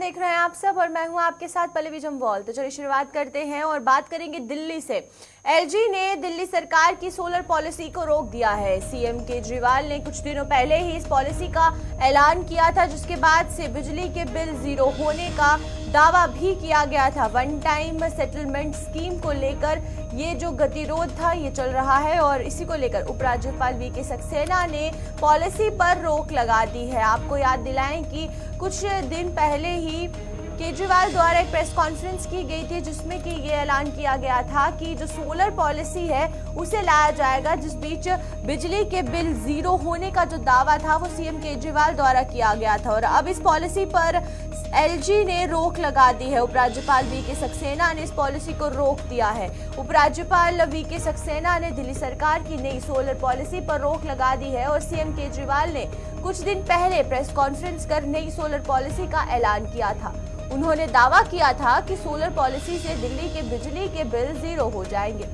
देख रहे हैं आप सब और मैं हूं आपके साथ पल्लवी जम्वाल। तो चलिए शुरुआत करते हैं और बात करेंगे दिल्ली से। एलजी ने दिल्ली सरकार की सोलर पॉलिसी को रोक दिया है। सीएम केजरीवाल ने कुछ दिनों पहले ही इस पॉलिसी का ऐलान किया था, जिसके बाद से बिजली के बिल जीरो होने का दावा भी किया गया था। वन टाइम सेटलमेंट स्कीम को लेकर ये जो गतिरोध था ये चल रहा है और इसी को लेकर उपराज्यपाल वीके सक्सेना ने पॉलिसी पर रोक लगा दी है। आपको याद दिलाएं कि कुछ दिन पहले ही केजरीवाल द्वारा एक प्रेस कॉन्फ्रेंस की गई थी, जिसमें कि ये ऐलान किया गया था कि जो सोलर पॉलिसी है उसे लाया जाएगा, जिस बीच बिजली के बिल जीरो होने का जो दावा था वो सीएम केजरीवाल द्वारा किया गया था। और अब इस पॉलिसी पर एलजी ने रोक लगा दी है। उपराज्यपाल वीके सक्सेना ने इस पॉलिसी को रोक दिया है। उपराज्यपाल वीके सक्सेना ने दिल्ली सरकार की नई सोलर पॉलिसी पर रोक लगा दी है और सीएम केजरीवाल ने कुछ दिन पहले प्रेस कॉन्फ्रेंस कर नई सोलर पॉलिसी का ऐलान किया था। उन्होंने दावा किया था कि सोलर पॉलिसी से दिल्ली के बिजली के बिल जीरो हो जाएंगे।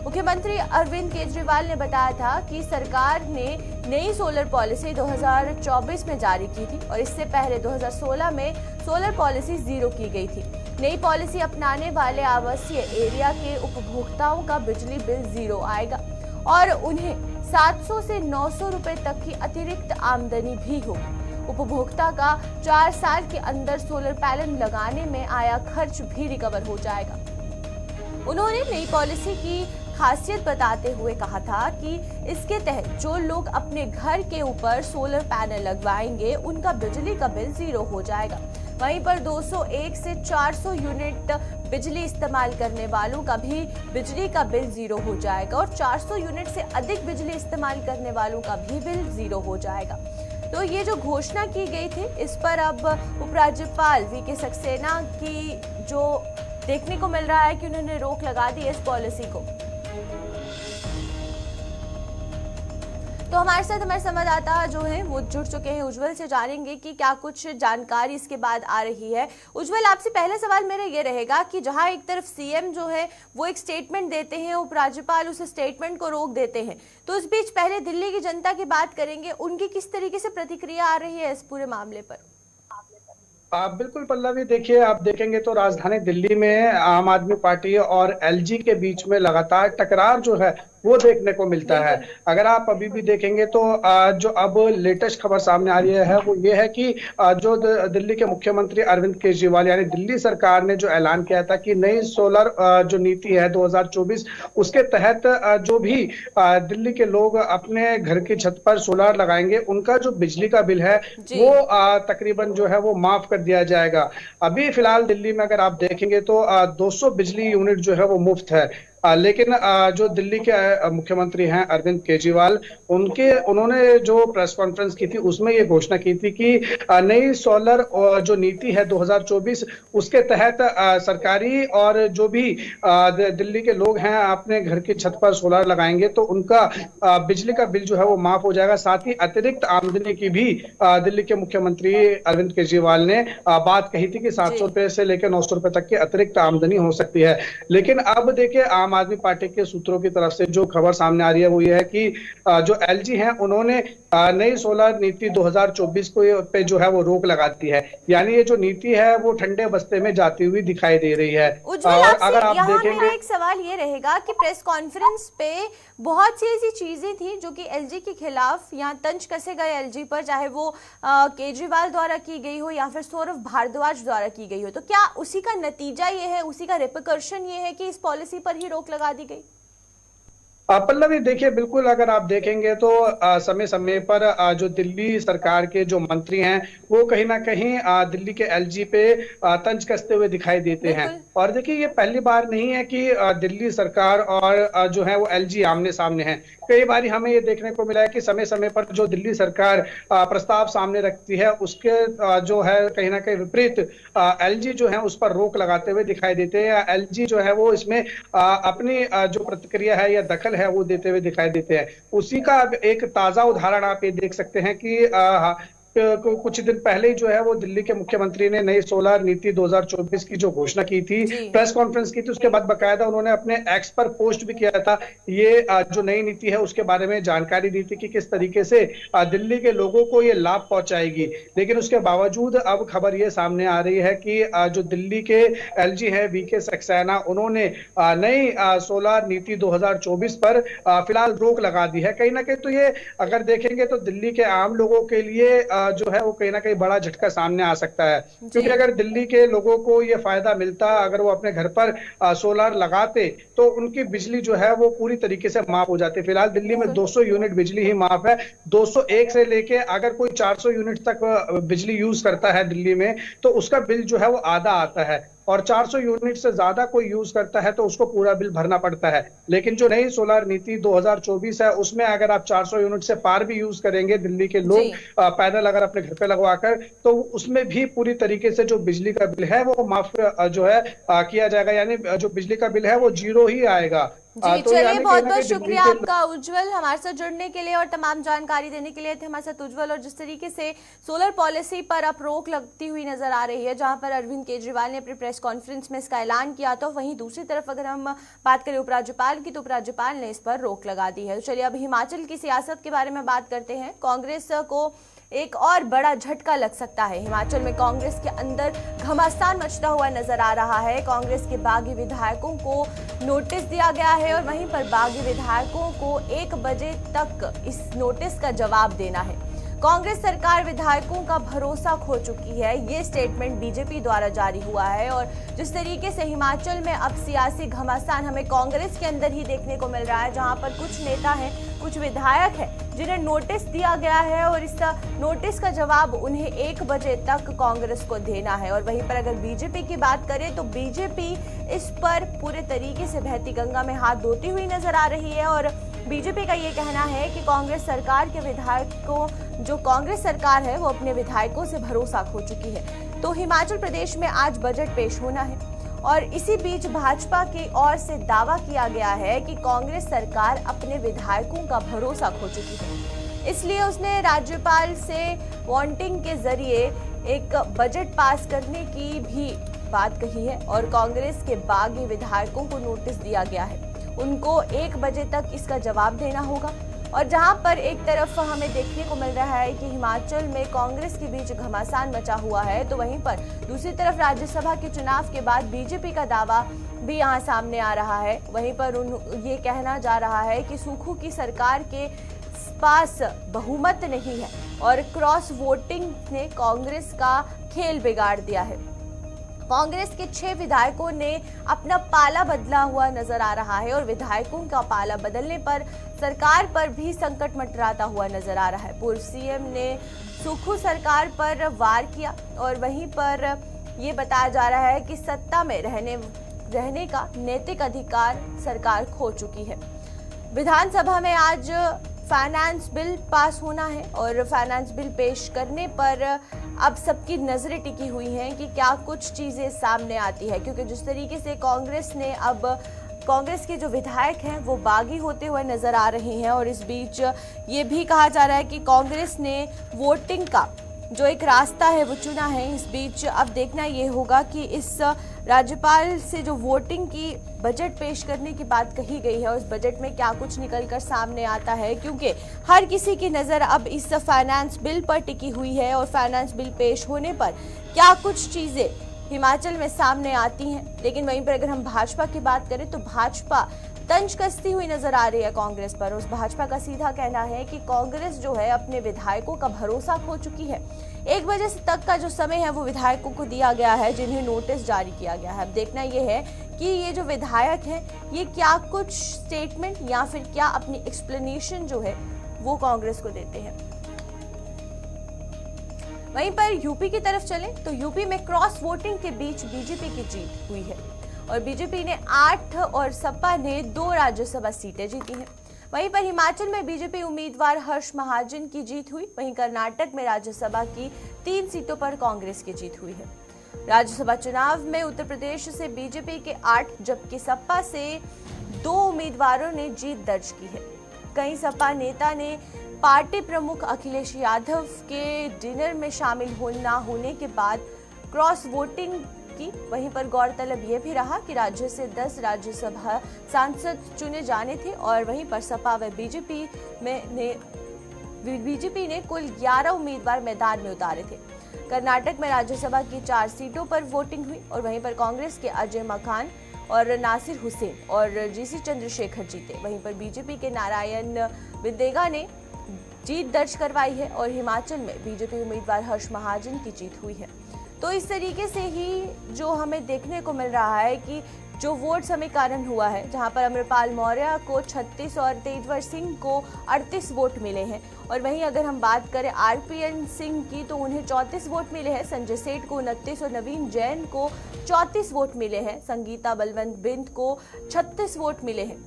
मुख्यमंत्री अरविंद केजरीवाल ने बताया था कि सरकार ने नई सोलर पॉलिसी 2024 में जारी की थी और इससे पहले 2016 में सोलर पॉलिसी जीरो की गई थी। नई पॉलिसी अपनाने वाले आवासीय एरिया के उपभोक्ताओं का बिजली बिल जीरो आएगा और उन्हें 700 से 900 रुपए तक की अतिरिक्त आमदनी भी होगी। उपभोक्ता का 4 साल के अंदर सोलर पैनल लगाने में आया खर्च भी रिकवर हो जाएगा। उन्होंने नई पॉलिसी की खासियत बताते हुए कहा था कि इसके तहत जो लोग अपने घर के ऊपर सोलर पैनल लगवाएंगे उनका बिजली का बिल जीरो हो जाएगा। वहीं पर 201 से 400 यूनिट बिजली इस्तेमाल करने वालों का भी बिजली का बिल जीरो हो जाएगा और 400 यूनिट से अधिक बिजली इस्तेमाल करने वालों का भी बिल जीरो हो जाएगा। तो ये जो घोषणा की गई थी इस पर अब उपराज्यपाल वीके सक्सेना की जो देखने को मिल रहा है कि उन्होंने रोक लगा दी इस पॉलिसी को। तो हमारे साथ हमारे संवाददाता जो है वो जुड़ चुके हैं, उज्जवल से जानेंगे कि क्या कुछ जानकारी इसके बाद आ रही है। उज्जवल, आपसे पहला सवाल मेरा ये रहेगा कि जहां एक तरफ सीएम जो है वो एक स्टेटमेंट देते हैं, उपराज्यपाल उस स्टेटमेंट को रोक देते हैं, तो इस बीच पहले दिल्ली की जनता की बात करेंगे, उनकी किस तरीके से प्रतिक्रिया आ रही है इस पूरे मामले पर? बिल्कुल पल्लवी, देखिए आप देखेंगे तो राजधानी दिल्ली में आम आदमी पार्टी और एलजी के बीच में लगातार टकरार जो है वो देखने को मिलता है। अगर आप अभी भी देखेंगे तो जो अब लेटेस्ट खबर सामने आ रही है वो ये है कि जो दिल्ली के मुख्यमंत्री अरविंद केजरीवाल यानी दिल्ली सरकार ने जो ऐलान किया था कि नई सोलर जो नीति है 2024 उसके तहत जो भी दिल्ली के लोग अपने घर की छत पर सोलर लगाएंगे उनका जो बिजली का बिल है वो तकरीबन जो है वो माफ कर दिया जाएगा। अभी फिलहाल दिल्ली में अगर आप देखेंगे तो 200 बिजली यूनिट जो है वो मुफ्त है, लेकिन जो दिल्ली के मुख्यमंत्री हैं अरविंद केजरीवाल उन्होंने जो प्रेस कॉन्फ्रेंस की थी उसमें ये घोषणा की थी कि नई सोलर जो नीति है 2024 उसके तहत सरकारी और जो भी दिल्ली के लोग हैं अपने घर की छत पर सोलर लगाएंगे तो उनका बिजली का बिल जो है वो माफ हो जाएगा। साथ ही अतिरिक्त आमदनी की भी दिल्ली के मुख्यमंत्री अरविंद केजरीवाल ने बात कही थी कि 700 रुपए से लेकर 900 रुपए तक की अतिरिक्त आमदनी हो सकती है। लेकिन अब देखिए आम आदमी पार्टी के सूत्रों की तरफ से जो खबर सामने आ रही है वो ये है कि जो एलजी हैं उन्होंने नई सोलर नीति 2024 को पे जो है वो रोक लगा दी है, यानी ये जो नीति है वो ठंडे बस्ते में जाती हुई दिखाई दे रही है। और अगर आप देखेंगे, मेरा एक सवाल ये रहेगा कि प्रेस कॉन्फ्रेंस पे बहुत सी ऐसी चीजें थी जो कि एलजी के खिलाफ यहाँ तंज कसे गए एलजी पर, चाहे वो केजरीवाल द्वारा की गई हो या फिर सौरभ भारद्वाज द्वारा की गई हो, तो क्या उसी का नतीजा ये है, उसी का रिपरकशन ये है कि इस पॉलिसी पर ही रोक लगा दी गई? पल्लवी देखिए, बिल्कुल अगर आप देखेंगे तो समय समय पर जो दिल्ली सरकार के जो मंत्री हैं वो कहीं ना कहीं दिल्ली के एलजी पे तंज कसते हुए दिखाई देते हैं। और देखिए ये पहली बार नहीं है कि दिल्ली सरकार और जो है वो एलजी आमने सामने हैं। कई बार हमें ये देखने को मिला है कि समय समय पर जो दिल्ली सरकार प्रस्ताव सामने रखती है उसके जो है कहीं ना कहीं विपरीत एलजी जो है उस पर रोक लगाते हुए दिखाई देते हैं। एलजी जो है वो इसमें अपनी जो प्रतिक्रिया है या दखल है वो देते हुए दिखाई देते हैं। उसी का एक ताजा उदाहरण आप ये देख सकते हैं कि कुछ दिन पहले ही जो है वो दिल्ली के मुख्यमंत्री ने नई सोलर नीति 2024 की जो घोषणा की थी, जी। प्रेस कॉन्फ्रेंस की थी, उसके बाद बकायदा उन्होंने अपने एक्स पर पोस्ट भी किया था। ये जो नई नीति है उसके बारे में जानकारी दी थी कि किस तरीके से दिल्ली के लोगों को ये लाभ पहुंचाएगी। लेकिन उसके बावजूद अब खबर ये सामने आ रही है कि जो दिल्ली के एलजी है वीके सक्सेना, उन्होंने नई सोलर नीति 2024 पर फिलहाल रोक लगा दी है। कहीं ना कहीं तो ये अगर देखेंगे तो दिल्ली के आम लोगों के लिए जो है वो कहीं ना कहीं बड़ा झटका सामने आ सकता है, क्योंकि अगर दिल्ली के लोगों को ये फायदा मिलता, अगर वो अपने घर पर सोलर लगाते तो उनकी बिजली जो है वो पूरी तरीके से माफ हो जाती। फिलहाल दिल्ली में 200 यूनिट बिजली ही माफ है। 201 से लेके अगर कोई 400 यूनिट तक बिजली यूज करता है दिल्ली में तो उसका बिल जो है वो आधा आता है, और 400 यूनिट से ज्यादा कोई यूज करता है तो उसको पूरा बिल भरना पड़ता है। लेकिन जो नई सोलर नीति 2024 है उसमें अगर आप 400 यूनिट से पार भी यूज करेंगे दिल्ली के लोग पैनल अगर अपने घर पे लगवाकर, तो उसमें भी पूरी तरीके से जो बिजली का बिल है वो माफ जो है किया जाएगा, यानी जो बिजली का बिल है वो जीरो ही आएगा। जी तो चलिए, बहुत बहुत शुक्रिया आपका उज्जवल, हमारे साथ जुड़ने के लिए और तमाम जानकारी देने के लिए थे हमारे साथ उज्जवल। और जिस तरीके से सोलर पॉलिसी पर अब रोक लगती हुई नजर आ रही है, जहां पर अरविंद केजरीवाल ने अपनी प्रेस कॉन्फ्रेंस में इसका ऐलान किया, तो वहीं दूसरी तरफ अगर हम बात करें उपराज्यपाल की, तो उपराज्यपाल ने इस पर रोक लगा दी है। तो चलिए अब हिमाचल की सियासत के बारे में बात करते हैं। कांग्रेस को एक और बड़ा झटका लग सकता है। हिमाचल में कांग्रेस के अंदर घमासान मचता हुआ नजर आ रहा है। कांग्रेस के बागी विधायकों को नोटिस दिया गया है और वहीं पर बागी विधायकों को 1 बजे तक इस नोटिस का जवाब देना है। कांग्रेस सरकार विधायकों का भरोसा खो चुकी है, ये स्टेटमेंट बीजेपी द्वारा जारी हुआ है। और जिस तरीके से हिमाचल में अब सियासी घमासान हमें कांग्रेस के अंदर ही देखने को मिल रहा है, जहां पर कुछ नेता हैं, कुछ विधायक हैं जिन्हें नोटिस दिया गया है और इस नोटिस का जवाब उन्हें 1 बजे तक कांग्रेस को देना है। और वहीं पर अगर बीजेपी की बात करें तो बीजेपी इस पर पूरे तरीके से बहती गंगा में हाथ धोती हुई नजर आ रही है। और बीजेपी का ये कहना है कि कांग्रेस सरकार के विधायकों, जो कांग्रेस सरकार है वो अपने विधायकों से भरोसा खो चुकी है। तो हिमाचल प्रदेश में आज बजट पेश होना है और इसी बीच भाजपा की ओर से दावा किया गया है कि कांग्रेस सरकार अपने विधायकों का भरोसा खो चुकी है, इसलिए उसने राज्यपाल से वांटिंग के जरिए एक बजट पास करने की भी बात कही है। और कांग्रेस के बागी विधायकों को नोटिस दिया गया है, उनको 1 बजे तक इसका जवाब देना होगा। और जहां पर एक तरफ हमें देखने को मिल रहा है कि हिमाचल में कांग्रेस के बीच घमासान मचा हुआ है, तो वहीं पर दूसरी तरफ राज्यसभा के चुनाव के बाद बीजेपी का दावा भी यहां सामने आ रहा है। वहीं पर ये कहना जा रहा है कि सुक्खू की सरकार के पास बहुमत नहीं है और क्रॉस वोटिंग ने कांग्रेस का खेल बिगाड़ दिया है। कांग्रेस के 6 विधायकों ने अपना पाला बदला हुआ नजर आ रहा है और विधायकों का पाला बदलने पर सरकार पर भी संकट मंडराता हुआ नजर आ रहा है। पूर्व सीएम ने सुक्खू सरकार पर वार किया और वहीं पर ये बताया जा रहा है कि सत्ता में रहने का नैतिक अधिकार सरकार खो चुकी है। विधानसभा में आज फाइनेंस बिल पास होना है और फाइनेंस बिल पेश करने पर अब सबकी नजरें टिकी हुई हैं कि क्या कुछ चीजें सामने आती है, क्योंकि जिस तरीके से कांग्रेस के जो विधायक हैं वो बागी होते हुए नजर आ रहे हैं। और इस बीच ये भी कहा जा रहा है कि कांग्रेस ने वोटिंग का जो एक रास्ता है वो चुना है। इस बीच अब देखना ये होगा कि इस राज्यपाल से जो वोटिंग की बजट पेश करने की बात कही गई है, उस बजट में क्या कुछ निकलकर सामने आता है, क्योंकि हर किसी की नज़र अब इस फाइनेंस बिल पर टिकी हुई है। और फाइनेंस बिल पेश होने पर क्या कुछ चीज़ें हिमाचल में सामने आती हैं। लेकिन वहीं पर अगर हम भाजपा की बात करें तो भाजपा तंज कसती हुई नजर आ रही है कांग्रेस पर। उस भाजपा का सीधा कहना है कि कांग्रेस जो है अपने विधायकों का भरोसा खो चुकी है। 1 बजे तक का जो समय है वो विधायकों को दिया गया है, जिन्हें नोटिस जारी किया गया है। अब देखना यह है कि ये जो विधायक हैं ये क्या कुछ स्टेटमेंट या फिर क्या अपनी एक्सप्लेनेशन जो है वो कांग्रेस को देते हैं। वहीं पर यूपी की तरफ चलें तो यूपी में क्रॉस वोटिंग के बीच बीजेपी की जीत हुई है और बीजेपी ने 8 और सपा ने 2 राज्यसभा सीटें जीती हैं। वहीं पर हिमाचल में बीजेपी उम्मीदवार हर्ष महाजन की जीत हुई। वहीं कर्नाटक में राज्यसभा की 3 सीटों पर कांग्रेस की जीत हुई है। राज्यसभा चुनाव में उत्तर प्रदेश से बीजेपी के 8 जबकि सपा से 2 उम्मीदवारों ने जीत दर्ज की है। कई सपा नेता ने पार्टी प्रमुख अखिलेश यादव के डिनर में शामिल ना होने के बाद क्रॉस वोटिंग की। वहीं पर गौरतलब यह भी रहा कि राज्य से 10 राज्यसभा सांसद चुने जाने थे और वहीं पर सपा व बीजेपी ने कुल 11 उम्मीदवार मैदान में उतारे थे। कर्नाटक में राज्यसभा की 4 सीटों पर वोटिंग हुई और वहीं पर कांग्रेस के अजय मकान और नासिर हुसैन और जीसी चंद्रशेखर जीते। वहीं पर बीजेपी के नारायण विदेगा ने जीत दर्ज करवाई है और हिमाचल में बीजेपी उम्मीदवार हर्ष महाजन की जीत हुई है। तो इस तरीके से ही जो हमें देखने को मिल रहा है कि जो वोट समीकरण हुआ है, जहां पर अमरपाल मौर्य को 36 और तेजवर सिंह को 38 वोट मिले हैं और वहीं अगर हम बात करें आरपीएन सिंह की तो उन्हें 34 वोट मिले हैं, संजय सेठ को 29 और नवीन जैन को 34 वोट मिले हैं, संगीता बलवंत बिंद को 36 वोट मिले हैं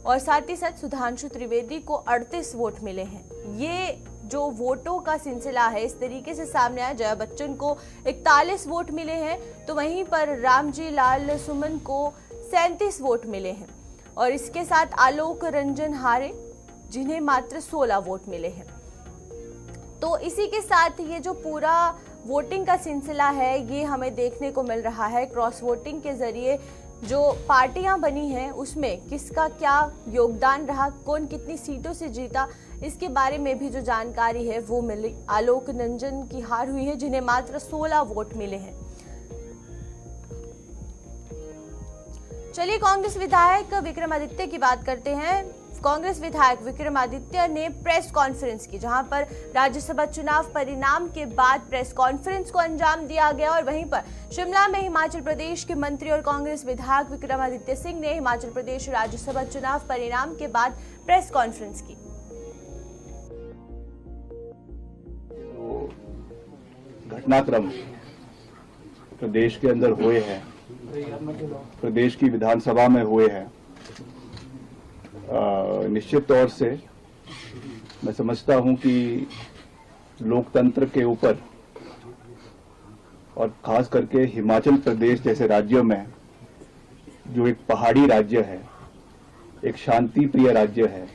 और साथ ही साथ सुधांशु त्रिवेदी को 38 वोट मिले हैं। ये जो वोटों का सिलसिला है इस तरीके से सामने आया। जया बच्चन को 41 वोट मिले हैं तो वहीं पर रामजी लाल सुमन को 37 वोट मिले हैं और इसके साथ आलोक रंजन हारे जिन्हें मात्र 16 वोट मिले हैं। तो इसी के साथ ये जो पूरा वोटिंग का सिलसिला है ये हमें देखने को मिल रहा है। क्रॉस वोटिंग के जरिए जो पार्टियां बनी हैं उसमें किसका क्या योगदान रहा, कौन कितनी सीटों से जीता, इसके बारे में भी जो जानकारी है वो मिली। आलोक रंजन की हार हुई है जिन्हें मात्र 16 वोट मिले हैं। चलिए कांग्रेस विधायक विक्रमादित्य की बात करते हैं। कांग्रेस विधायक विक्रमादित्य ने प्रेस कॉन्फ्रेंस की, जहां पर राज्यसभा चुनाव परिणाम के बाद प्रेस कॉन्फ्रेंस को अंजाम दिया गया और वहीं पर शिमला में हिमाचल प्रदेश के मंत्री और कांग्रेस विधायक विक्रमादित्य सिंह ने हिमाचल प्रदेश राज्यसभा चुनाव परिणाम के बाद प्रेस कॉन्फ्रेंस की। घटनाक्रम प्रदेश के अंदर हुए हैं, प्रदेश की विधानसभा में हुए हैं, निश्चित तौर से मैं समझता हूं कि लोकतंत्र के ऊपर और खास करके हिमाचल प्रदेश जैसे राज्यों में जो एक पहाड़ी राज्य है, एक शांति प्रिय राज्य है,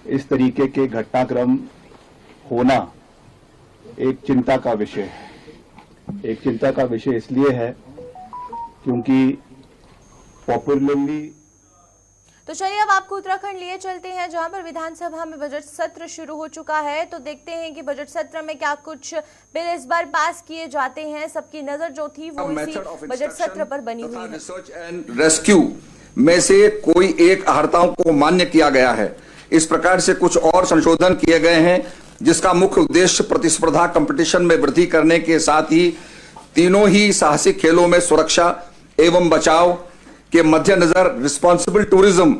इस तरीके के घटनाक्रम होना एक चिंता का विषय है। एक चिंता का विषय इसलिए है क्योंकि पॉपुलरली। तो चलिए अब आपको उत्तराखंड लिए चलते हैं, जहां पर विधानसभा में बजट सत्र शुरू हो चुका है। तो देखते हैं कि बजट सत्र में क्या कुछ बिल इस बार पास किए जाते हैं। सबकी नजर जो थी वो इसी बजट सत्र पर बनी हुई है। रिसर्च एंड रेस्क्यू में से कोई एक अहर्ताओं को मान्य किया गया है। इस प्रकार से कुछ और संशोधन किए गए हैं जिसका मुख्य उद्देश्य प्रतिस्पर्धा कंपटीशन में वृद्धि करने के साथ ही तीनों ही साहसिक खेलों में सुरक्षा एवं बचाव के मद्देनजर रिस्पॉन्सिबल टूरिज्म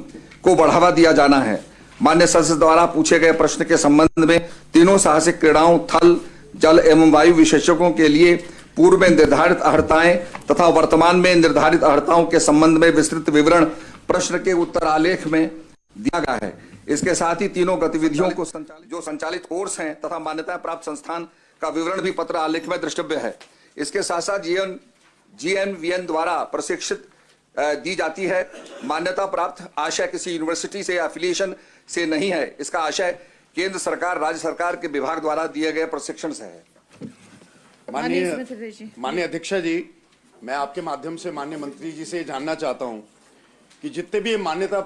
को बढ़ावा दिया जाना है। माननीय संसद द्वारा पूछे गए प्रश्न के संबंध में तीनों साहसिक क्रीड़ाओं थल जल एवं वायु विशेषज्ञों के लिए पूर्व में निर्धारित अर्हताएं तथा वर्तमान में निर्धारित अर्हताओं के संबंध में विस्तृत विवरण प्रश्न के उत्तरालेख में दिया गया है। इसके साथ ही तीनों गतिविधियों को संचालित कोर्स हैं तथा मान्यता प्राप्त संस्थान का विवरण भी पत्र आलेख में द्रष्टव्य है। इसके साथ साथ GNVN द्वारा प्रशिक्षित दी जाती है। मान्यता प्राप्त आशय किसी यूनिवर्सिटी से या एफिलिएशन से नहीं है, इसका आशय केंद्र सरकार राज्य सरकार के विभाग द्वारा दिए गए प्रशिक्षण से है। माननीय अध्यक्षा जी, मैं आपके माध्यम से माननीय मंत्री जी से जानना चाहता हूं कि जितने भी मान्यता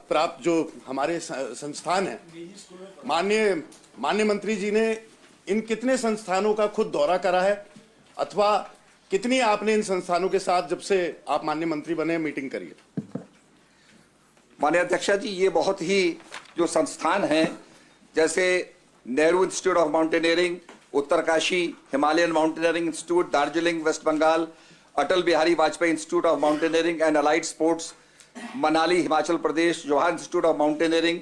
प्राप्त जो हमारे संस्थान हैं, माननीय मंत्री जी ने इन कितने संस्थानों का खुद दौरा करा है अथवा कितनी आपने इन संस्थानों के साथ जब से आप माननीय मंत्री बने मीटिंग करी है? माननीय अध्यक्षा जी, ये बहुत ही जो संस्थान हैं जैसे Nehru institute of mountaineering Uttarkashi, Himalayan mountaineering institute Darjeeling West Bengal, Atal Bihari Vajpayee institute of mountaineering and allied sports Manali Himachal Pradesh, Jawahar institute of mountaineering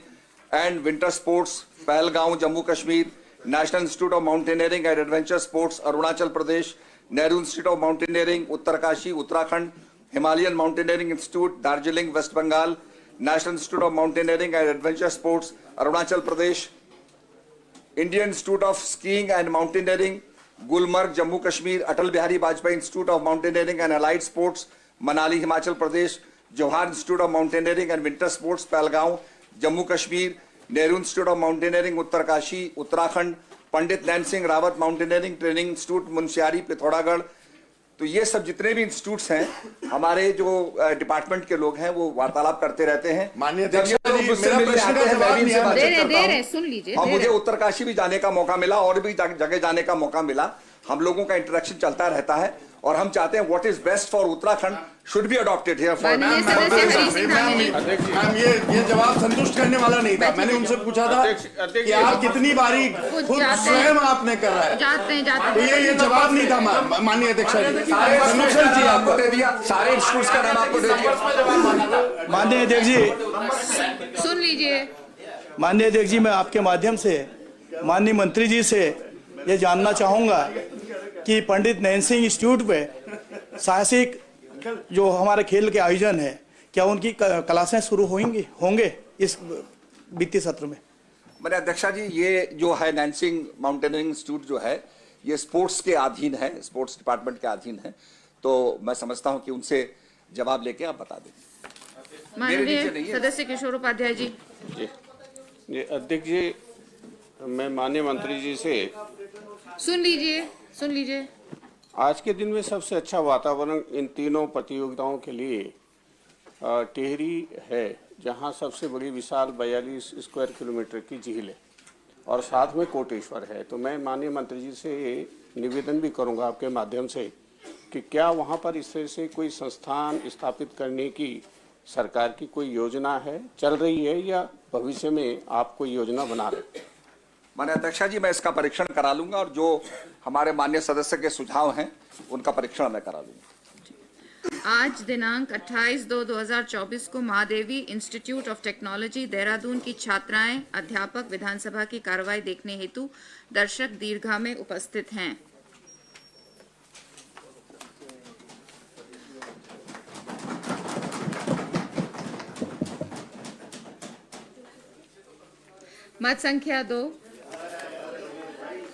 and winter sports Pahalgaon Jammu Kashmir, national institute of mountaineering and adventure sports Arunachal Pradesh, Nehru institute of mountaineering Uttarkashi Uttarakhand, Himalayan mountaineering institute Darjeeling West Bengal, national institute of mountaineering and adventure sports Arunachal Pradesh, Indian institute of skiing and mountaineering Gulmarg Jammu Kashmir, Atal Bihari Vajpayee institute of mountaineering and allied sports Manali Himachal Pradesh, Jawahar institute of mountaineering and winter sports Pahalgaon Jammu Kashmir, Nehru institute of mountaineering Uttarkashi Uttarakhand, Pandit Nain Singh Rawat mountaineering training institute Munsiyari Pithoragarh. तो ये सब जितने भी institutes हैं, हमारे जो department के लोग हैं वो वार्तालाप करते रहते हैं। माननीय जब ये अध्यक्ष लोग जी, मुझसे मेरा मिलने प्रश्न आते का हैं, मैं जवाब भी इनसे नहीं बातचीत आ करता दे रहे, हूं। सुन लीजिए, हाँ, दे मुझे रहे। उत्तरकाशी भी जाने का मौका मिला और भी जगह जाने का मौका मिला। हम लोगों का इंटरेक्शन चलता रहता है और हम चाहते हैं what is best for Uttarakhand should be adopted here for. माननीय सदस्य हरि सिंह धामी जी। मैम, ये जवाब संतुष्ट करने वाला नहीं था। मैंने उनसे पूछा था कि आप कितनी बारी खुद स्वयं आपने करा है, जाते तो ये जवाब नहीं था माननीय अध्यक्ष जी। संरक्षण चाहिए आपको आपको। दे दिया, सारे इंस्टीट्यूट्स का नाम आपको दे दिया। माननीय अध्यक्ष जी, सुन लीजिए। माननीय अध्यक्ष जी, मैं आपके माध्यम से माननीय मंत्री जी से ये जानना चाहूँगा कि पंडित नैन सिंह इंस्टीट्यूट पे साहसिक जो हमारे खेल के आयोजन है, क्या उनकी क्लासें शुरू होंगे इस वित्तीय सत्र में? मेरे अध्यक्षा जी, ये जो है नैन सिंह माउंटेनियरिंग इंस्टीट्यूट जो है ये स्पोर्ट्स के अधीन है, स्पोर्ट्स डिपार्टमेंट के अधीन है। तो मैं समझता हूं कि उनसे जवाब लेके आप बता दें। माननीय सदस्य किशोर उपाध्याय जी। जी अध्यक्ष जी, मैं माननीय मंत्री जी से सुन लीजिए। आज के दिन में सबसे अच्छा वातावरण इन तीनों प्रतियोगिताओं के लिए टिहरी है, जहां सबसे बड़ी विशाल 42 स्क्वायर किलोमीटर की झील है और साथ में कोटेश्वर है। तो मैं माननीय मंत्री जी से निवेदन भी करूंगा आपके माध्यम से कि क्या वहां पर इस तरह से कोई संस्थान स्थापित करने की सरकार की कोई योजना है, चल रही है, या भविष्य में आप कोई योजना बना रहे हैं? माननीय अध्यक्षा जी, मैं इसका परीक्षण करा लूंगा और जो हमारे माननीय सदस्य के सुझाव हैं उनका परीक्षण मैं करा लूंगा। आज दिनांक 28/2/2024 को Mahadevi institute of technology Dehradun की छात्राएं अध्यापक विधानसभा की कार्रवाई देखने हेतु दर्शक दीर्घा में उपस्थित हैं। मत संख्या 2,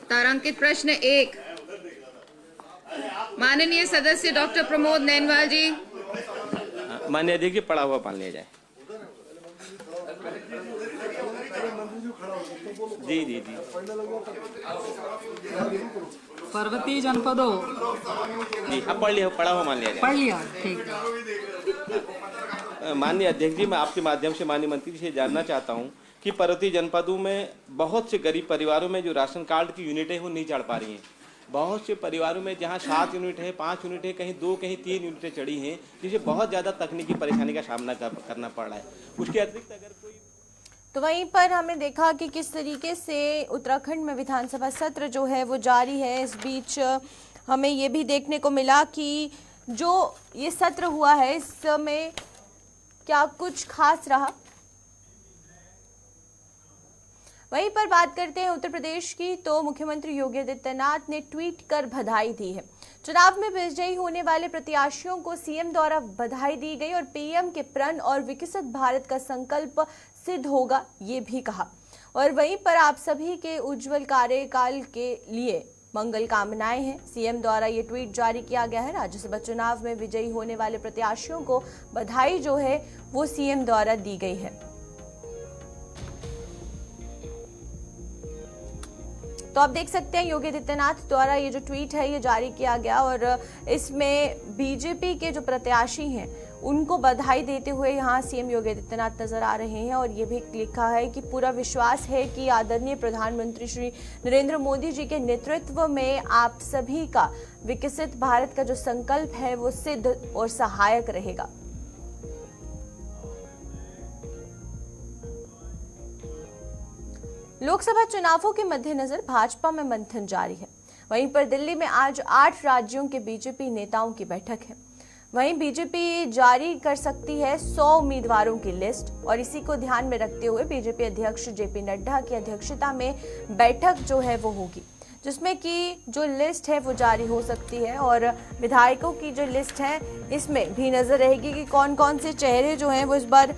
तारांकित प्रश्न 1, माननीय सदस्य डॉक्टर प्रमोद नैनवाल जी। मान्य अध्यक्ष जी, पढ़ा हुआ मान लिया जाए। जी जी जी। पर्वतीय जनपदों। जी हाँ, पढ़ लिया, पढ़ा हुआ मान लिया जाए। पढ़ लिया, ठीक। माननीय अध्यक्ष जी, मैं आपके माध्यम से माननीय मंत्री जी से जानना चाहता हूँ कि पर्वतीय जनपदों में बहुत से गरीब परिवारों में जो राशन कार्ड की यूनिटें वो नहीं चढ़ पा रही हैं। बहुत से परिवारों में जहां 7 यूनिट है, 5 यूनिट है, कहीं 2 कहीं 3 यूनिटें चढ़ी हैं, जिसे बहुत ज़्यादा तकनीकी परेशानी का सामना करना पड़ रहा है। उसके अतिरिक्त अगर कोई तो वहीं पर हमने देखा कि किस तरीके से उत्तराखंड में विधानसभा सत्र जो है वो जारी है। इस बीच हमें ये भी देखने को मिला कि जो ये सत्र हुआ है इसमें क्या कुछ खास रहा। वहीं पर बात करते हैं उत्तर प्रदेश की, तो मुख्यमंत्री योगी आदित्यनाथ ने ट्वीट कर बधाई दी है। चुनाव में विजयी होने वाले प्रत्याशियों को सीएम द्वारा बधाई दी गई और पीएम के प्रण और विकसित भारत का संकल्प सिद्ध होगा, ये भी कहा। और वहीं पर आप सभी के उज्जवल कार्यकाल के लिए मंगल कामनाएं हैं। सीएम द्वारा ये ट्वीट जारी किया गया है। राज्यसभा चुनाव में विजयी होने वाले प्रत्याशियों को बधाई जो है वो सीएम द्वारा दी गई है। तो आप देख सकते हैं योगी आदित्यनाथ द्वारा ये जो ट्वीट है ये जारी किया गया और इसमें बीजेपी के जो प्रत्याशी हैं उनको बधाई देते हुए यहाँ सीएम योगी आदित्यनाथ नजर आ रहे हैं। और ये भी लिखा है कि पूरा विश्वास है कि आदरणीय प्रधानमंत्री श्री नरेंद्र मोदी जी के नेतृत्व में आप सभी का विकसित भारत का जो संकल्प है वो सिद्ध और सहायक रहेगा। लोकसभा चुनावों के मद्देनजर भाजपा में मंथन जारी है। वहीं पर दिल्ली में आज 8 राज्यों के बीजेपी नेताओं की बैठक है। वहीं बीजेपी जारी कर सकती है 100 उम्मीदवारों की लिस्ट और इसी को ध्यान में रखते हुए बीजेपी अध्यक्ष जेपी नड्डा की अध्यक्षता में बैठक जो है वो होगी, जिसमें कि जो लिस्ट है वो जारी हो सकती है और विधायकों की जो लिस्ट है इसमें भी नजर रहेगी कि कौन कौन से चेहरे जो हैं वो इस बार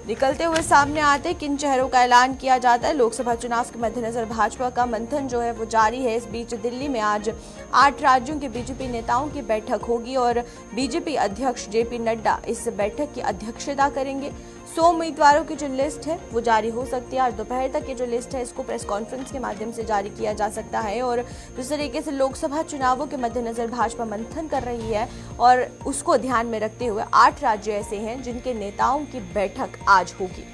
निकलते हुए सामने आते हैं, किन चेहरों का ऐलान किया जाता है। लोकसभा चुनाव के मद्देनजर भाजपा का मंथन जो है वो जारी है। इस बीच दिल्ली में आज 8 राज्यों के बीजेपी नेताओं की बैठक होगी और बीजेपी अध्यक्ष जेपी नड्डा इस बैठक की अध्यक्षता करेंगे। 100 उम्मीदवारों की जो लिस्ट है वो जारी हो सकती है। आज दोपहर तक ये जो लिस्ट है इसको प्रेस कॉन्फ्रेंस के माध्यम से जारी किया जा सकता है। और जिस तरीके से लोकसभा चुनावों के मद्देनजर भाजपा मंथन कर रही है और उसको ध्यान में रखते हुए 8 राज्य ऐसे हैं जिनके नेताओं की बैठक आज होगी।